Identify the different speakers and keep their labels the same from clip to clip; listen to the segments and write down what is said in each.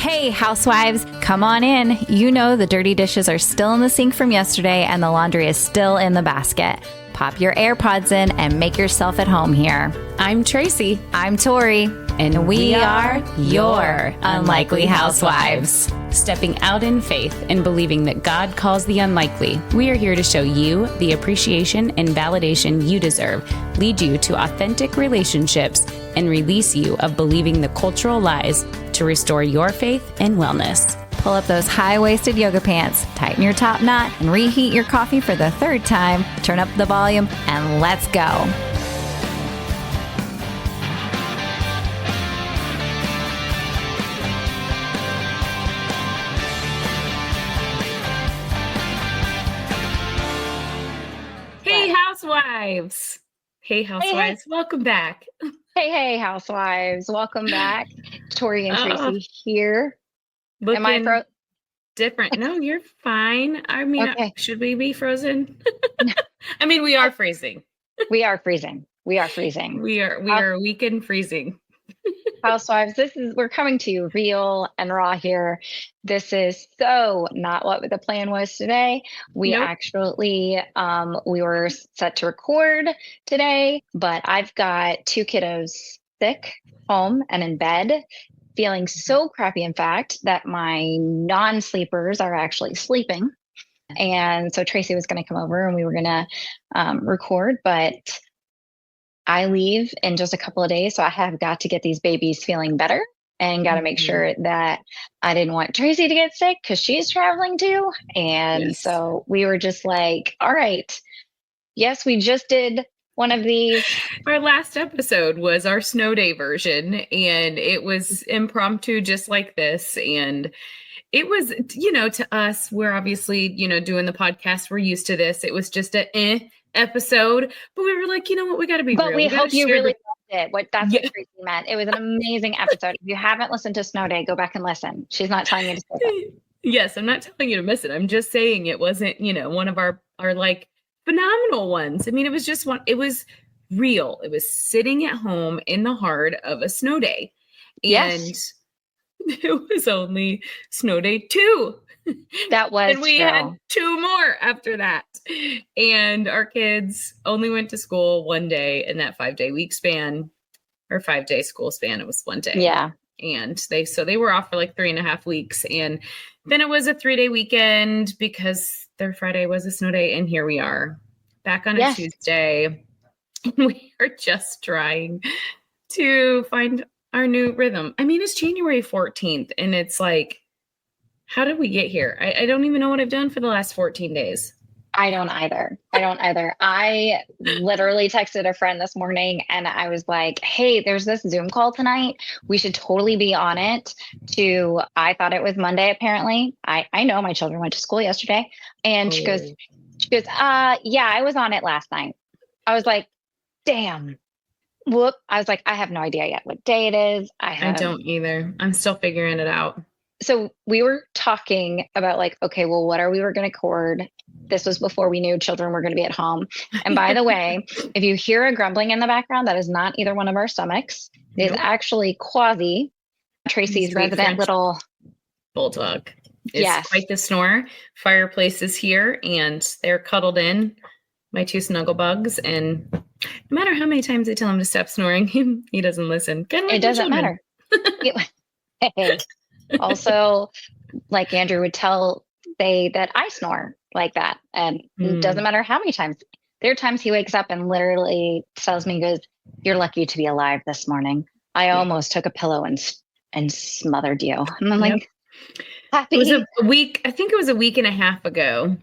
Speaker 1: Hey, housewives, come on in. You know the dirty dishes are still in the sink from yesterday and the laundry is still in the basket. Pop your AirPods in and make yourself at home here.
Speaker 2: I'm Tracy.
Speaker 1: I'm Tori.
Speaker 2: And we are your Unlikely Housewives. Stepping out in faith and believing that God calls the unlikely, we are here to show you the appreciation and validation you deserve, lead you to authentic relationships, and release you of believing the cultural lies to restore your faith and wellness.
Speaker 1: Pull up those high-waisted yoga pants, tighten your top knot, and reheat your coffee for the third time. Turn up the volume, and let's go.
Speaker 2: Hey, housewives. Hey, housewives.
Speaker 3: Hey.
Speaker 2: Welcome back.
Speaker 3: Hey, housewives. Welcome back. Tori and Tracy here.
Speaker 2: Looking
Speaker 3: Am I
Speaker 2: different? No, you're fine. I mean,
Speaker 3: Okay.
Speaker 2: should we be frozen? I mean, we are freezing.
Speaker 3: We are freezing. We are freezing.
Speaker 2: We are weekend freezing.
Speaker 3: Housewives, we're coming to you real and raw here. This is so not what the plan was today. We
Speaker 2: Nope.
Speaker 3: actually, we were set to record today, but I've got two kiddos sick, home and in bed, feeling so crappy, in fact, that my non-sleepers are actually sleeping. And so Tracy was going to come over and we were going to record, but I leave in just a couple of days. So I have got to get these babies feeling better and got to make sure that I didn't want Tracy to get sick because she's traveling too. And so we were just like, all right, yes, we just did one of these.
Speaker 2: Our last episode was our snow day version, and it was impromptu just like this. And it was, to us, we're obviously, doing the podcast. We're used to this. It was just a episode, but we were like, you know what, we got to be real.
Speaker 3: But we hope you really loved it. That's
Speaker 2: Yeah.
Speaker 3: what Tracy meant. It was an amazing episode. If you haven't listened to Snow Day, go back and listen. She's not telling you to say that.
Speaker 2: Yes, I'm not telling you to miss it. I'm just saying it wasn't, one of our like phenomenal ones. I mean, it was just one. It was real. It was sitting at home in the heart of a snow day, and
Speaker 3: Yes.
Speaker 2: it was only snow day 2.
Speaker 3: That was
Speaker 2: And we
Speaker 3: true.
Speaker 2: had 2 more after that. And our kids only went to school one day in that 5-day week span, or 5-day school span. It was one day.
Speaker 3: Yeah.
Speaker 2: And they were off for like 3.5 weeks. And then it was a 3-day weekend because their Friday was a snow day. And here we are back on a Tuesday. And we are just trying to find our new rhythm. I mean, it's January 14th and it's like, how did we get here? I don't even know what I've done for the last 14 days.
Speaker 3: I don't either. I literally texted a friend this morning and I was like, hey, there's this Zoom call tonight. We should totally be on it. I thought it was Monday, apparently. I know my children went to school yesterday. And she goes, yeah, I was on it last night. I was like, damn. Whoop. I was like, I have no idea yet what day it is.
Speaker 2: I don't either. I'm still figuring it out.
Speaker 3: So we were talking about like, okay, well, what are we were going to record? This was before we knew children were going to be at home. And by the way, if you hear a grumbling in the background, that is not either one of our stomachs. It is actually Quasi, Tracy's resident
Speaker 2: French
Speaker 3: little
Speaker 2: bulldog. It's quite the snore. Fireplace is here and they're cuddled in, my 2 snuggle bugs. And no matter how many times I tell him to stop snoring, he doesn't listen.
Speaker 3: It doesn't matter. Hey. Also, like Andrew would say that I snore like that. And it doesn't matter how many times. There are times he wakes up and literally tells me, he goes, you're lucky to be alive this morning. I almost took a pillow and smothered you. And I'm like, happy.
Speaker 2: It was a week. I think it was a week and a half ago.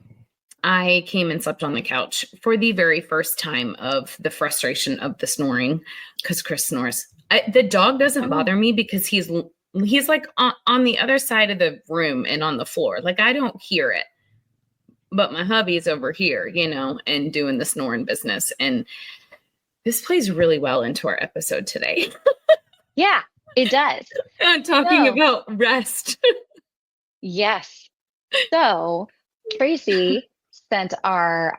Speaker 2: I came and slept on the couch for the very first time of the frustration of the snoring because Chris snores. The dog doesn't bother me because he's like on the other side of the room and on the floor. Like I don't hear it, but my hubby's over here, and doing the snoring business. And this plays really well into our episode today.
Speaker 3: Yeah, it does.
Speaker 2: I'm talking about rest.
Speaker 3: Yes. So Tracy sent our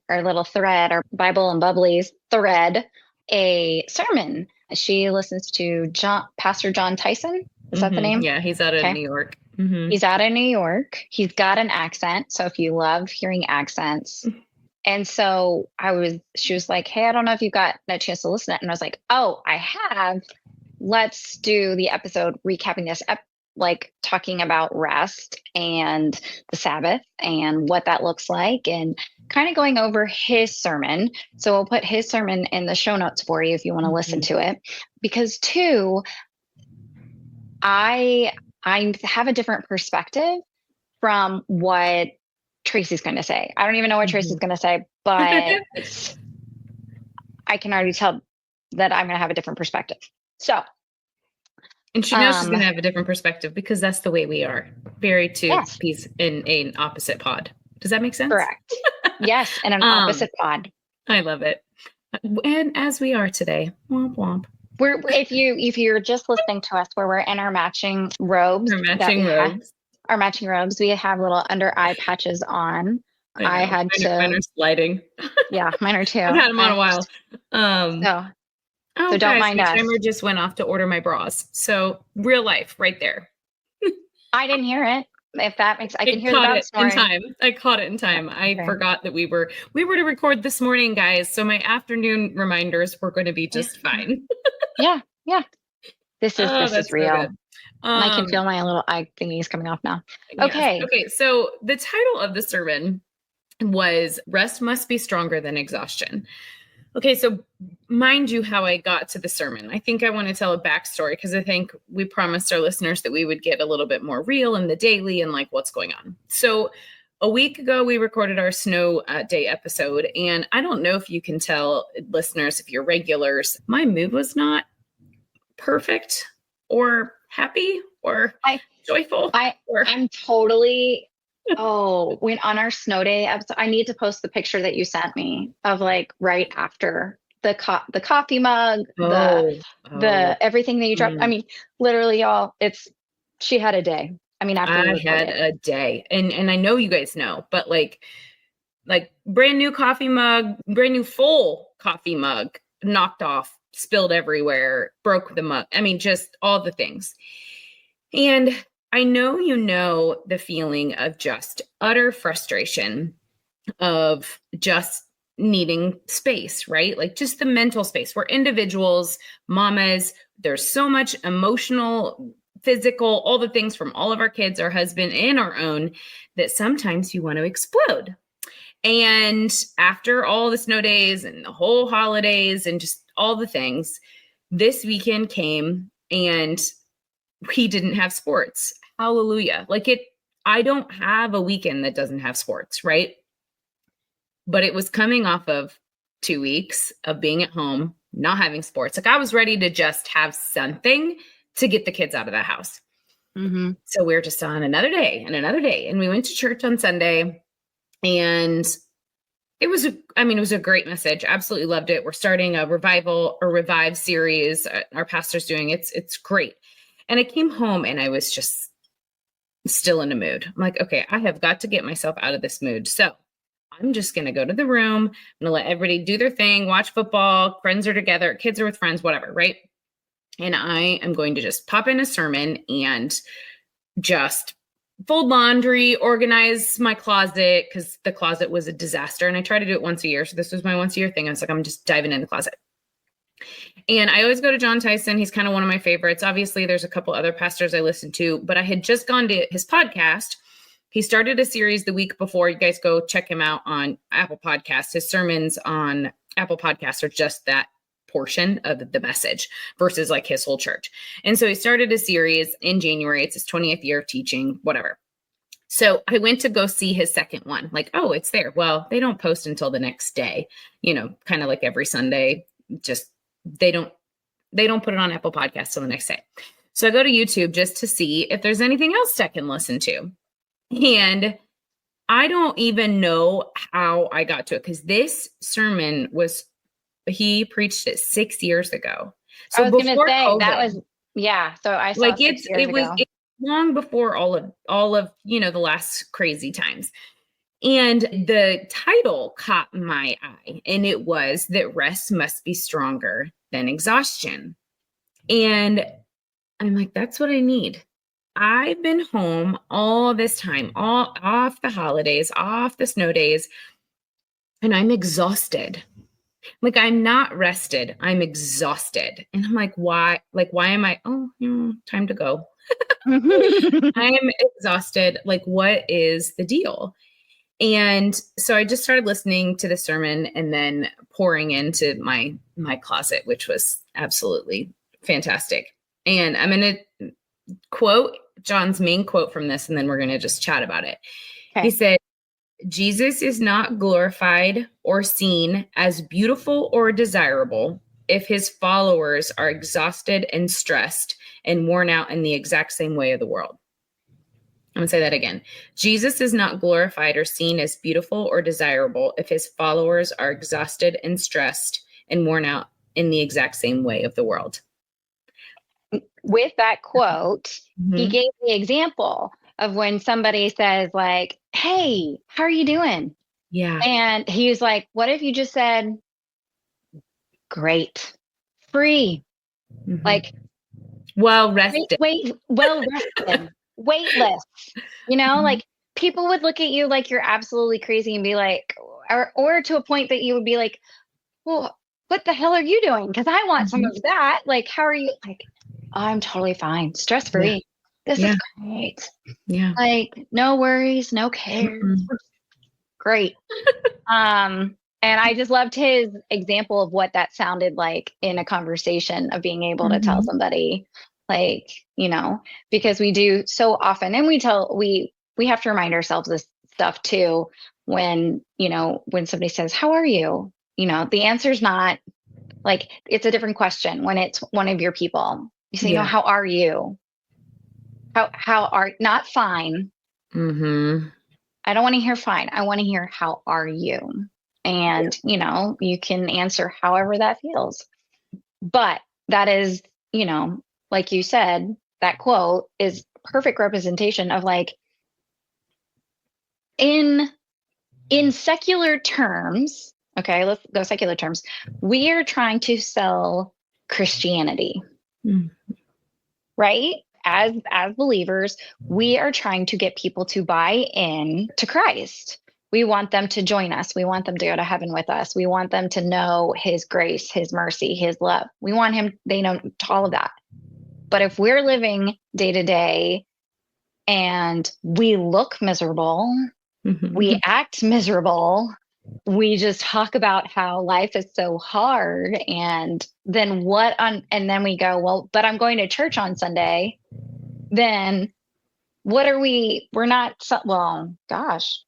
Speaker 3: little thread, our Bible and Bubblies thread, a sermon. She listens to Pastor Jon Tyson. Is that the name?
Speaker 2: Yeah, he's out of
Speaker 3: Okay.
Speaker 2: New York. Mm-hmm.
Speaker 3: He's out of New York. He's got an accent. So if you love hearing accents. And so she was like, hey, I don't know if you've got a chance to listen to it. And I was like, oh, I have. Let's do the episode recapping this, like talking about rest and the Sabbath and what that looks like and kind of going over his sermon. So we'll put his sermon in the show notes for you if you want to listen to it. Because two, I have a different perspective from what Tracy's going to say. I don't even know what Tracy's going to say, but I can already tell that I'm going to have a different perspective. So,
Speaker 2: and she knows she's going to have a different perspective because that's the way we are. Very two peas in an opposite pod. Does that make sense?
Speaker 3: Correct. Yes, in an opposite pod.
Speaker 2: I love it. And as we are today, womp womp.
Speaker 3: If you're just listening to us, where we're in our matching robes, our matching robes, we have little under eye patches on. I had
Speaker 2: mine are sliding.
Speaker 3: Yeah, mine are too.
Speaker 2: I've had them on a while.
Speaker 3: So don't mind us.
Speaker 2: My timer just went off to order my bras. So real life, right there.
Speaker 3: I didn't hear it. If that makes, I can hear the
Speaker 2: in time. I caught it in time. I forgot that we were to record this morning, guys. So my afternoon reminders were going to be just fine.
Speaker 3: Yeah. This is real.
Speaker 2: So
Speaker 3: I can feel my little eye thingies coming off now.
Speaker 2: Yes.
Speaker 3: Okay.
Speaker 2: Okay. So the title of the sermon was "Rest Must Be Stronger Than Exhaustion." Okay, so mind you how I got to the sermon. I think I want to tell a backstory because I think we promised our listeners that we would get a little bit more real in the daily and like what's going on. So a week ago, we recorded our snow day episode. And I don't know if you can tell listeners, if you're regulars, my mood was not perfect or happy or joyful.
Speaker 3: I'm totally... when on our snow day episode, I need to post the picture that you sent me of like right after the coffee mug, the everything that you dropped. I mean, literally, y'all. She had a day. I mean, after
Speaker 2: I had a day, and I know you guys know, but like brand new coffee mug, brand new full coffee mug, knocked off, spilled everywhere, broke the mug. I mean, just all the things, and I know you know the feeling of just utter frustration of just needing space, right? Like just the mental space. We're individuals, mamas. There's so much emotional, physical, all the things from all of our kids, our husband, and our own that sometimes you want to explode. And after all the snow days and the whole holidays and just all the things, this weekend came and we didn't have sports. Hallelujah. I don't have a weekend that doesn't have sports, right? But it was coming off of 2 weeks of being at home, not having sports. Like I was ready to just have something to get the kids out of the house. Mm-hmm. So we're just on another day and another day. And we went to church on Sunday and it was a great message. Absolutely loved it. We're starting a revive series. Our pastor's doing it. It's great. And I came home and I was just still in a mood. I'm like, okay, I have got to get myself out of this mood. So I'm just going to go to the room. I'm going to let everybody do their thing, watch football, friends are together, kids are with friends, whatever, right? And I am going to just pop in a sermon and just fold laundry, organize my closet because the closet was a disaster. And I try to do it once a year. So this was my once a year thing. I was like, I'm just diving in the closet. And I always go to Jon Tyson. He's kind of one of my favorites. Obviously, there's a couple other pastors I listen to, but I had just gone to his podcast. He started a series the week before. You guys go check him out on Apple Podcasts. His sermons on Apple Podcasts are just that portion of the message versus like his whole church. And so he started a series in January. It's his 20th year of teaching, whatever. So I went to go see his second one. Like, oh, it's there. Well, they don't post until the next day, kind of like every Sunday. Just they don't put it on Apple Podcasts till the next day. So I go to YouTube just to see if there's anything else I can listen to. And I don't even know how I got to it because this sermon he preached it 6 years ago. So
Speaker 3: I was going to say
Speaker 2: COVID,
Speaker 3: that was, yeah. So I saw it was
Speaker 2: long before all of the last crazy times. And the title caught my eye, and it was that rest must be stronger than exhaustion. And I'm like, that's what I need. I've been home all this time, all off the holidays, off the snow days, and I'm exhausted. Like, I'm not rested. I'm exhausted. And I'm like, why? Like, why am I? Oh, time to go. I am exhausted. Like, what is the deal? And so I just started listening to the sermon and then pouring into my closet, which was absolutely fantastic. And I'm going to quote John's main quote from this, and then we're going to just chat about it.
Speaker 3: Okay.
Speaker 2: He said, Jesus is not glorified or seen as beautiful or desirable if his followers are exhausted and stressed and worn out in the exact same way of the world. I'm going to say that again. Jesus is not glorified or seen as beautiful or desirable if his followers are exhausted and stressed and worn out in the exact same way of the world.
Speaker 3: With that quote, he
Speaker 2: Mhm.
Speaker 3: gave the example of when somebody says like, hey, how are you doing?
Speaker 2: Yeah.
Speaker 3: And he was like, what if you just said, great, free,
Speaker 2: Mhm.
Speaker 3: like,
Speaker 2: Well rested.
Speaker 3: well rested, weightless,
Speaker 2: Mhm.
Speaker 3: like people would look at you like you're absolutely crazy and be like, or to a point that you would be like, well, what the hell are you doing? Because I want some
Speaker 2: Mhm.
Speaker 3: of that. Like, how are you? Like, I'm totally fine, stress free.
Speaker 2: Yeah.
Speaker 3: This
Speaker 2: Yeah.
Speaker 3: is great.
Speaker 2: Yeah.
Speaker 3: Like, no worries, no cares.
Speaker 2: Mm-mm.
Speaker 3: Great. And I just loved his example of what that sounded like in a conversation of being able to tell
Speaker 2: Mhm.
Speaker 3: somebody, like, because we do so often, and we have to remind ourselves this stuff too when, when somebody says, how are you? The answer's not like, it's a different question when it's one of your people. You say,
Speaker 2: Yeah.
Speaker 3: how are you? How are, not fine.
Speaker 2: Mhm.
Speaker 3: I don't want to hear fine. I want to hear, how are you? And, you can answer however that feels. But that is, like you said, that quote is perfect representation of like, in secular terms, okay, let's go secular terms. We are trying to sell Christianity,
Speaker 2: Mm.
Speaker 3: right? As believers, we are trying to get people to buy in to Christ. We want them to join us. We want them to go to heaven with us. We want them to know his grace, his mercy, his love. We want they know all of that. But if we're living day to day and we look miserable,
Speaker 2: Mhm.
Speaker 3: we act miserable, we just talk about how life is so hard, and then and then we go, well, but I'm going to church on Sunday. Then what are we're not, well, gosh,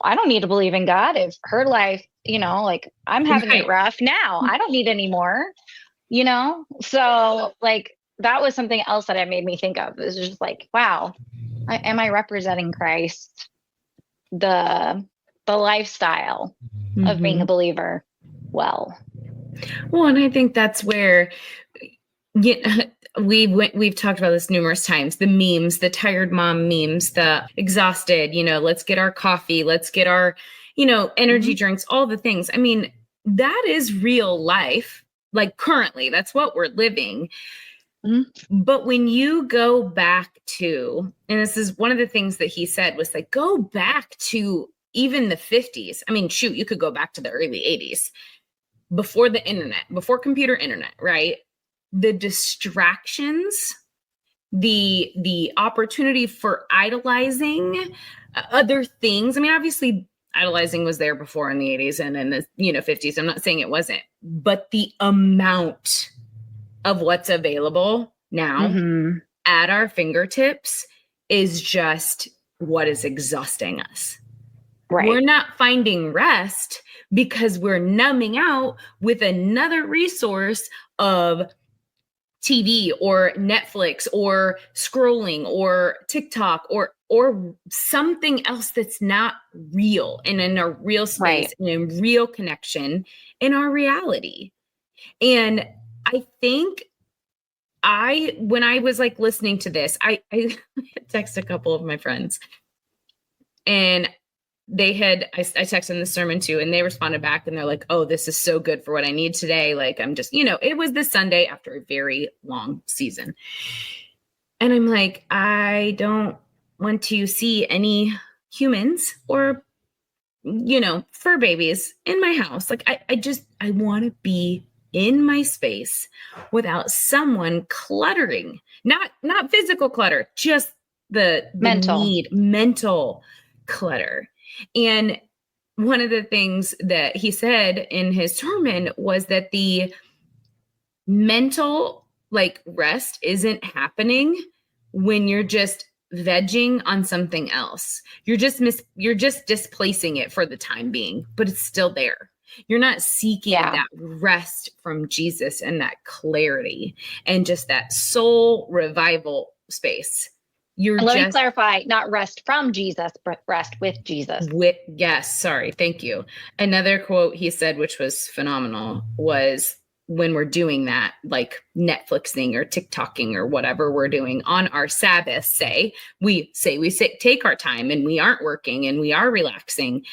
Speaker 3: I don't need to believe in God if her life, like I'm having it
Speaker 2: Right.
Speaker 3: rough now. I don't need any more, So like that was something else that it made me think of. It was just like, wow, am I representing Christ, the lifestyle of being a
Speaker 2: Mhm.
Speaker 3: believer? Well,
Speaker 2: And I think that's where we've talked about this numerous times. The memes, the tired mom memes, the exhausted, let's get our coffee, let's get our, energy drinks, all the things. I mean, that is real life. Like currently, that's what we're living. But when you go back to, and this is one of the things that he said was like, go back to even the 50s. I mean, shoot, you could go back to the early 80s before the internet, before computer internet, right? The distractions, the opportunity for idolizing other things. I mean, obviously idolizing was there before in the 80s and in the 50s. I'm not saying it wasn't, but the amount of what's available now at our fingertips is just what is exhausting us.
Speaker 3: right.
Speaker 2: We're not finding rest because we're numbing out with another resource of TV or Netflix or scrolling or TikTok or something else that's not real and in a real space and in real connection in our reality. And I think when I was like listening to this, I texted a couple of my friends and I texted them the sermon too, and they responded back and they're like, oh, this is so good for what I need today. Like, I'm just, it was this Sunday after a very long season. And I'm like, I don't want to see any humans or, fur babies in my house. Like, I want to be in my space without someone cluttering, not physical clutter, just the mental clutter. And one of the things that he said in his sermon was that the mental rest isn't happening when you're just vegging on something else. You're just displacing it for the time being, but it's still there. You're not seeking that rest from Jesus and that clarity and just that soul revival space.
Speaker 3: Let me clarify, not rest from Jesus, but rest with Jesus.
Speaker 2: Yes, sorry. Thank you. Another quote he said, which was phenomenal, was when we're doing that, like Netflixing or TikToking or whatever we're doing on our Sabbath, we take our time and we aren't working and we are relaxing.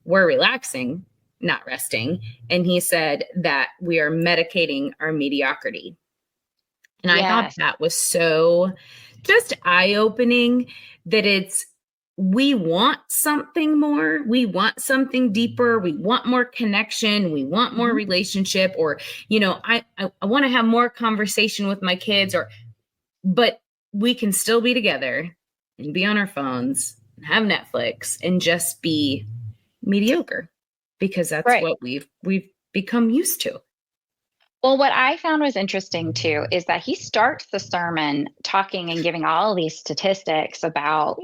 Speaker 2: We're relaxing, not resting. And he said that we are medicating our mediocrity. And I thought that was so just eye-opening that we want something more. We want something deeper. We want more connection. We want more relationship, or, I want to have more conversation with my kids, but we can still be together and be on our phones and have Netflix and just be mediocre, because that's what we've become used to.
Speaker 3: Well, what I found was interesting too is that he starts the sermon talking and giving all these statistics about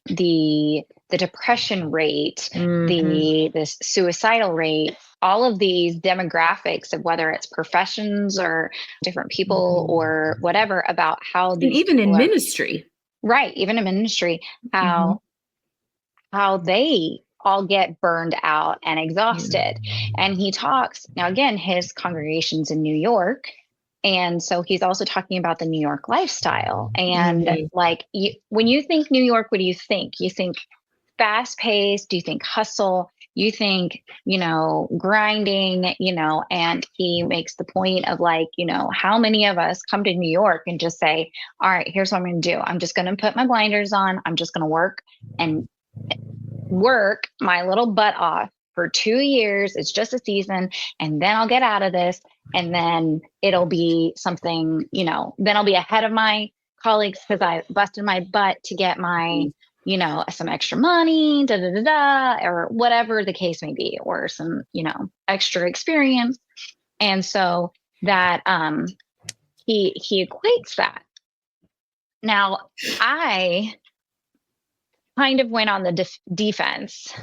Speaker 3: the depression rate, the suicidal rate, all of these demographics of whether it's professions or different people or whatever, about how these,
Speaker 2: and even in ministry,
Speaker 3: even in ministry, how they all get burned out and exhausted. And he talks, now again, his congregation's in New York. And so he's also talking about the New York lifestyle. And when you think New York, what do you think? You think fast paced? Do you think hustle? You think, grinding, and he makes the point of how many of us come to New York and just say, all right, here's what I'm going to do. I'm just going to put my blinders on. I'm just going to work my little butt off for 2 years. It's just a season. And then I'll get out of this. And then it'll be something, then I'll be ahead of my colleagues because I busted my butt to get my, some extra money, or whatever the case may be, or some, extra experience. And so that, he equates that. Now, I kind of went on the defense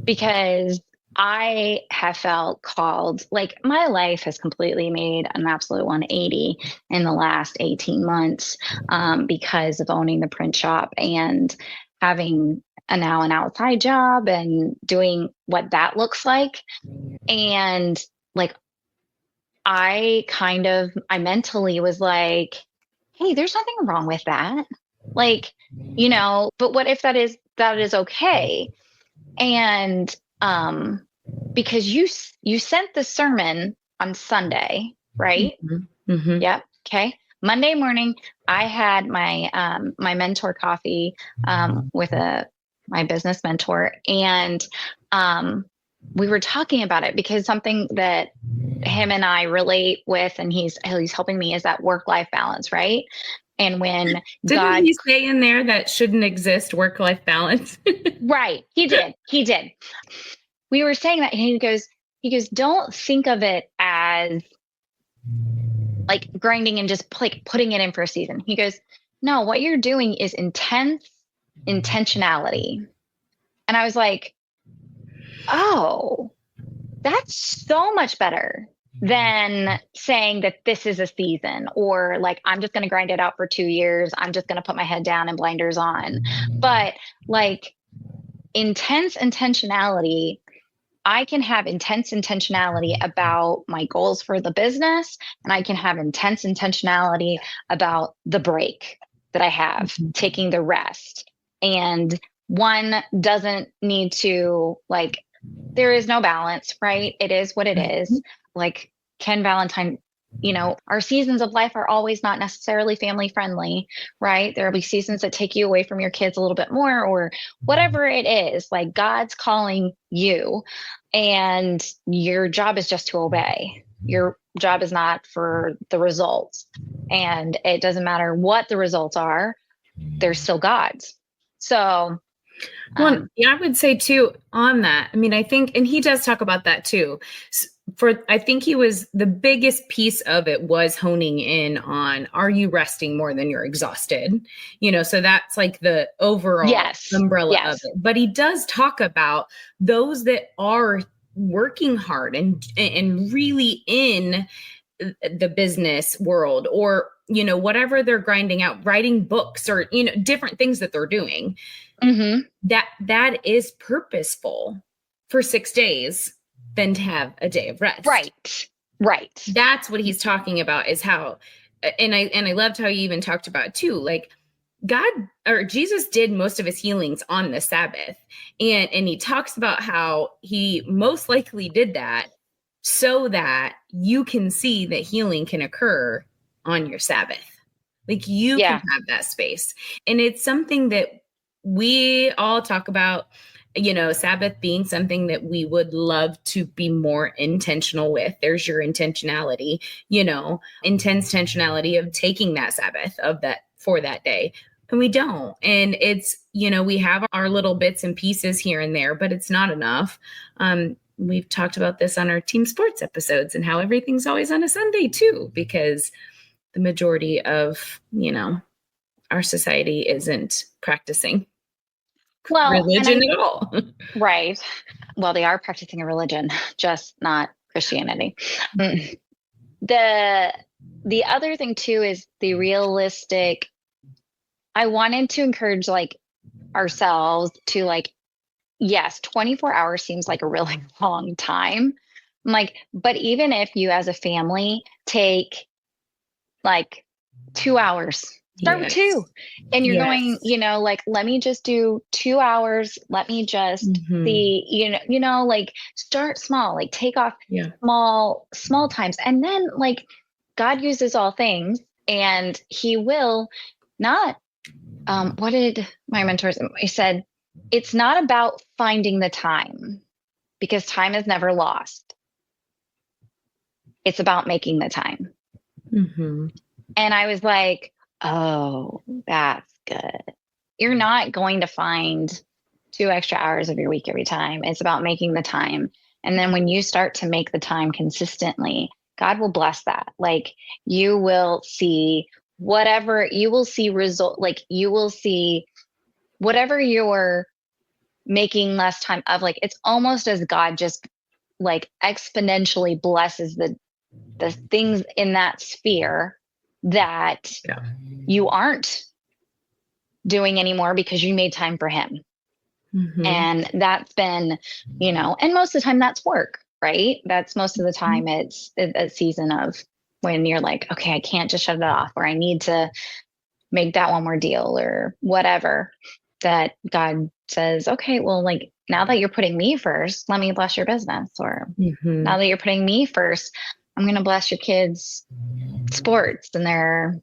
Speaker 3: because I have felt called, my life has completely made an absolute 180 in the last 18 months because of owning the print shop and having now an outside job and doing what that looks like. And I mentally was like, hey, there's nothing wrong with that. But what if that is okay? And because you sent the sermon on Sunday, right? Yep. Okay. Monday morning, I had my my mentor coffee with my business mentor, and we were talking about it because something that him and I relate with, and he's helping me, is that work-life balance, right? And when
Speaker 2: didn't he say in there that shouldn't exist work-life balance?
Speaker 3: Right. He did. We were saying that, and he goes, don't think of it as grinding and just putting it in for a season. He goes, no, what you're doing is intentionality. And I was like, oh, that's so much better than saying that this is a season, or I'm just going to grind it out for 2 years. I'm just going to put my head down and blinders on. But intense intentionality, I can have intense intentionality about my goals for the business, and I can have intense intentionality about the break that I have, taking the rest, and one doesn't need to, like, there is no balance, right? It is what it is. Like Ken Valentine, our seasons of life are always not necessarily family friendly, right? There'll be seasons that take you away from your kids a little bit more, or whatever it is. Like God's calling you, and your job is just to obey. Your job is not for the results. And it doesn't matter what the results are, they're still God's. So,
Speaker 2: well, I would say too on that. I mean, I think, and he does talk about that too. I think he was, the biggest piece of it was honing in on, are you resting more than you're exhausted? So that's like the overall umbrella of it. But he does talk about those that are working hard and really in the business world, or, whatever they're grinding out, writing books, or, different things that they're doing, that is purposeful for 6 days than to have a day of rest.
Speaker 3: Right.
Speaker 2: That's what he's talking about, is how, and I loved how he even talked about too, like Jesus did most of his healings on the Sabbath. And he talks about how he most likely did that so that you can see that healing can occur on your Sabbath. Like you can have that space. And it's something that we all talk about, Sabbath being something that we would love to be more intentional with. There's your intentionality, intentionality of taking that Sabbath for that day. And we don't. And it's, we have our little bits and pieces here and there, but it's not enough. We've talked about this on our team sports episodes, and how everything's always on a Sunday too, because the majority of, our society isn't practicing religion at all.
Speaker 3: Right. Well, they are practicing a religion, just not Christianity. The other thing too is the realistic. I wanted to encourage ourselves to yes, 24 hours seems like a really long time. But even if you as a family take 2 hours, start with 2, and you're going, let me just do 2 hours. Let me just see, start small, take off small times. And then God uses all things, and he will not, what did my mentors, he said, it's not about finding the time, because time is never lost. It's about making the time. And I was like, oh, that's good. You're not going to find 2 extra hours of your week every time. It's about making the time. And then when you start to make the time consistently, God will bless that. You will see result, you will see whatever you're making less time of, it's almost as God just exponentially blesses the things in that sphere that you aren't doing anymore because you made time for him. And that's been, and most of the time that's work, right? That's most of the time it's a season of when you're okay, I can't just shut it off, or I need to make that one more deal, or whatever, that God says, okay, well, now that you're putting me first, let me bless your business. Or now that you're putting me first, I'm going to bless your kids' sports and their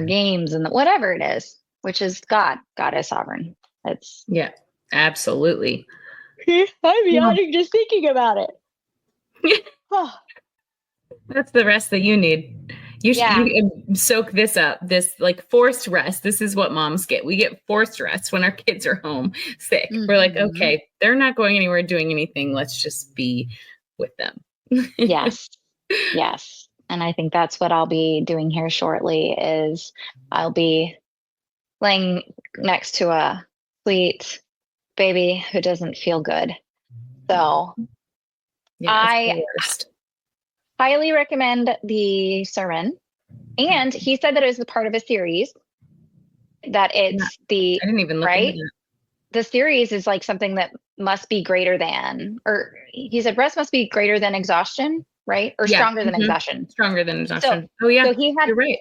Speaker 3: games and whatever it is, which is God. God is sovereign. It's
Speaker 2: absolutely.
Speaker 3: I'm yawning just thinking about it.
Speaker 2: That's the rest that you need. You should soak this up, this forced rest. This is what moms get. We get forced rest when our kids are home sick. We're okay, they're not going anywhere, doing anything. Let's just be with them.
Speaker 3: Yes. And I think that's what I'll be doing here shortly, is I'll be laying next to a sweet baby who doesn't feel good. So I highly recommend the sermon. And he said that it was a part of a series, that it's
Speaker 2: I didn't even look into that.
Speaker 3: The series is something that must be greater than, or he said rest must be greater than exhaustion, right? Or stronger than exhaustion.
Speaker 2: Stronger than exhaustion. So, you're right.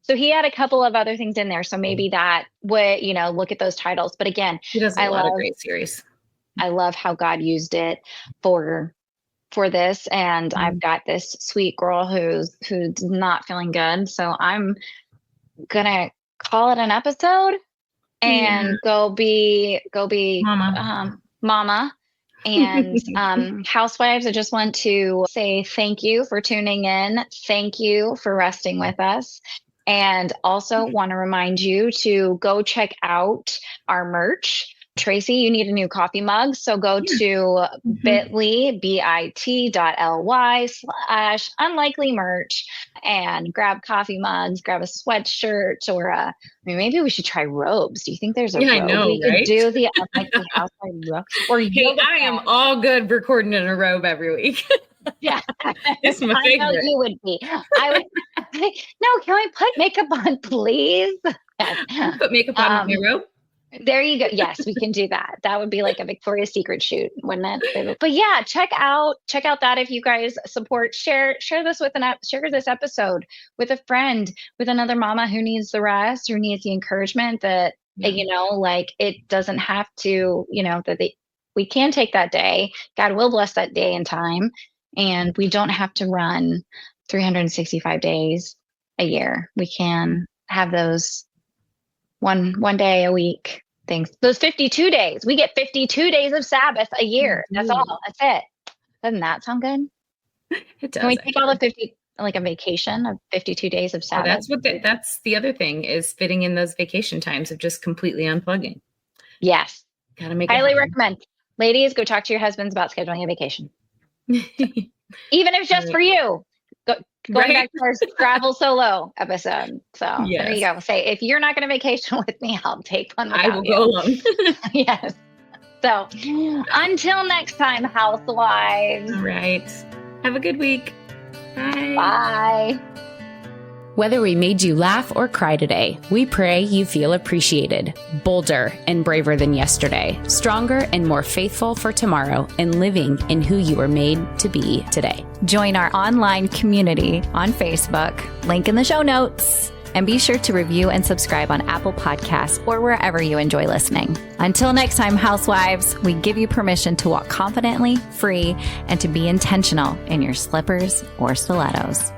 Speaker 3: So he had a couple of other things in there. So maybe that would, look at those titles. But again,
Speaker 2: He does a lot of great series.
Speaker 3: I love how God used it for this. And I've got this sweet girl who's not feeling good. So I'm gonna call it an episode and go be mama. And housewives, I just want to say thank you for tuning in. Thank you for resting with us. And also want to remind you to go check out our merch. Tracy, you need a new coffee mug. So go to bit.ly/unlikely merch and grab coffee mugs, grab a sweatshirt, or maybe we should try robes. Do you think there's a robe?
Speaker 2: I know,
Speaker 3: we could do the unlikely housewife robe. Or
Speaker 2: I am all good recording in a robe every week.
Speaker 3: Yeah,
Speaker 2: it's my favorite.
Speaker 3: I know you would be. I would. No, can I put makeup on, please? Yes.
Speaker 2: Put makeup on my robe.
Speaker 3: There you go. Yes, we can do that. That would be like a Victoria's Secret shoot, wouldn't it? But yeah, check out that if you guys support. Share this share this episode with a friend, with another mama who needs the rest, who needs the encouragement that like it doesn't have to, that we can take that day. God will bless that day and time, and we don't have to run 365 days a year. We can have those one day a week things. Those 52 days. We get 52 days of Sabbath a year. That's all. That's it. Doesn't that sound good?
Speaker 2: It does.
Speaker 3: Can we take all the 50, like a vacation of 52 days of Sabbath?
Speaker 2: That's the other thing, is fitting in those vacation times of just completely unplugging.
Speaker 3: Yes.
Speaker 2: Gotta make
Speaker 3: highly recommend. Ladies, go talk to your husbands about scheduling a vacation. Even if it's just for you. Going back to our travel solo episode. So there you go. Say, if you're not going to vacation with me, I'll take one without
Speaker 2: I will go alone.
Speaker 3: Yes. So until next time, housewives.
Speaker 2: All right. Have a good week. Bye.
Speaker 3: Bye.
Speaker 1: Whether we made you laugh or cry today, we pray you feel appreciated, bolder and braver than yesterday, stronger and more faithful for tomorrow, and living in who you were made to be today. Join our online community on Facebook, link in the show notes, and be sure to review and subscribe on Apple Podcasts or wherever you enjoy listening. Until next time, housewives, we give you permission to walk confidently, free, and to be intentional in your slippers or stilettos.